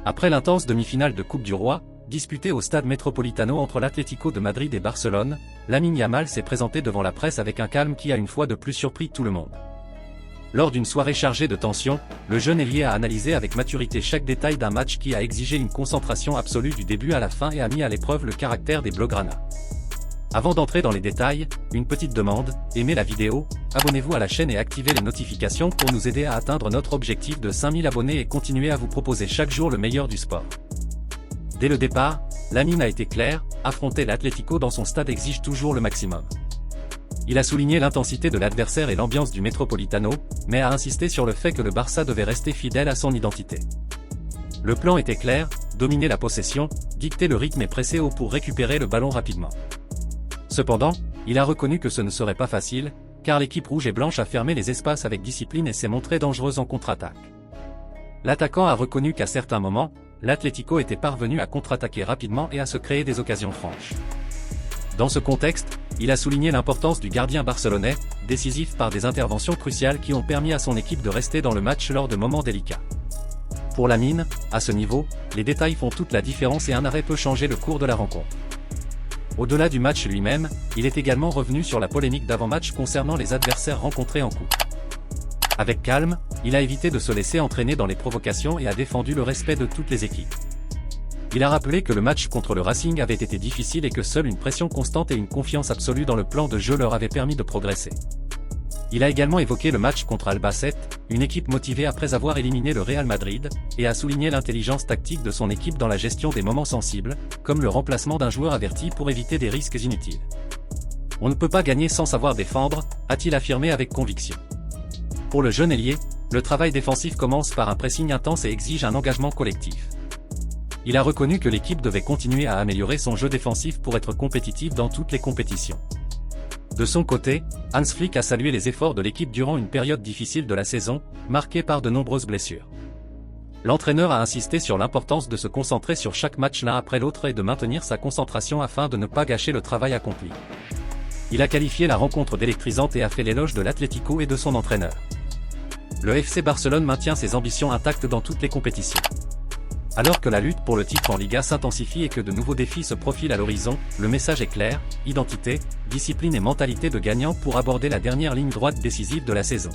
Après l'intense demi-finale de Coupe du Roi, disputée au stade Metropolitano entre l'Atlético de Madrid et Barcelone, Lamine Yamal s'est présenté devant la presse avec un calme qui a une fois de plus surpris tout le monde. Lors d'une soirée chargée de tension, le jeune ailier a analysé avec maturité chaque détail d'un match qui a exigé une concentration absolue du début à la fin et a mis à l'épreuve le caractère des Blaugrana. Avant d'entrer dans les détails, une petite demande, aimez la vidéo, abonnez-vous à la chaîne et activez les notifications pour nous aider à atteindre notre objectif de 5000 abonnés et continuer à vous proposer chaque jour le meilleur du sport. Dès le départ, Lamine a été clair, affronter l'Atlético dans son stade exige toujours le maximum. Il a souligné l'intensité de l'adversaire et l'ambiance du Metropolitano, mais a insisté sur le fait que le Barça devait rester fidèle à son identité. Le plan était clair, dominer la possession, dicter le rythme et presser haut pour récupérer le ballon rapidement. Cependant, il a reconnu que ce ne serait pas facile, car l'équipe rouge et blanche a fermé les espaces avec discipline et s'est montrée dangereuse en contre-attaque. L'attaquant a reconnu qu'à certains moments, l'Atlético était parvenu à contre-attaquer rapidement et à se créer des occasions franches. Dans ce contexte, il a souligné l'importance du gardien barcelonais, décisif par des interventions cruciales qui ont permis à son équipe de rester dans le match lors de moments délicats. Pour Lamine, à ce niveau, les détails font toute la différence et un arrêt peut changer le cours de la rencontre. Au-delà du match lui-même, il est également revenu sur la polémique d'avant-match concernant les adversaires rencontrés en coupe. Avec calme, il a évité de se laisser entraîner dans les provocations et a défendu le respect de toutes les équipes. Il a rappelé que le match contre le Racing avait été difficile et que seule une pression constante et une confiance absolue dans le plan de jeu leur avaient permis de progresser. Il a également évoqué le match contre Albacete, une équipe motivée après avoir éliminé le Real Madrid, et a souligné l'intelligence tactique de son équipe dans la gestion des moments sensibles, comme le remplacement d'un joueur averti pour éviter des risques inutiles. On ne peut pas gagner sans savoir défendre, a-t-il affirmé avec conviction. Pour le jeune ailier, le travail défensif commence par un pressing intense et exige un engagement collectif. Il a reconnu que l'équipe devait continuer à améliorer son jeu défensif pour être compétitive dans toutes les compétitions. De son côté, Hans Flick a salué les efforts de l'équipe durant une période difficile de la saison, marquée par de nombreuses blessures. L'entraîneur a insisté sur l'importance de se concentrer sur chaque match l'un après l'autre et de maintenir sa concentration afin de ne pas gâcher le travail accompli. Il a qualifié la rencontre d'électrisante et a fait l'éloge de l'Atlético et de son entraîneur. Le FC Barcelone maintient ses ambitions intactes dans toutes les compétitions. Alors que la lutte pour le titre en Liga s'intensifie et que de nouveaux défis se profilent à l'horizon, le message est clair, identité, discipline et mentalité de gagnant pour aborder la dernière ligne droite décisive de la saison.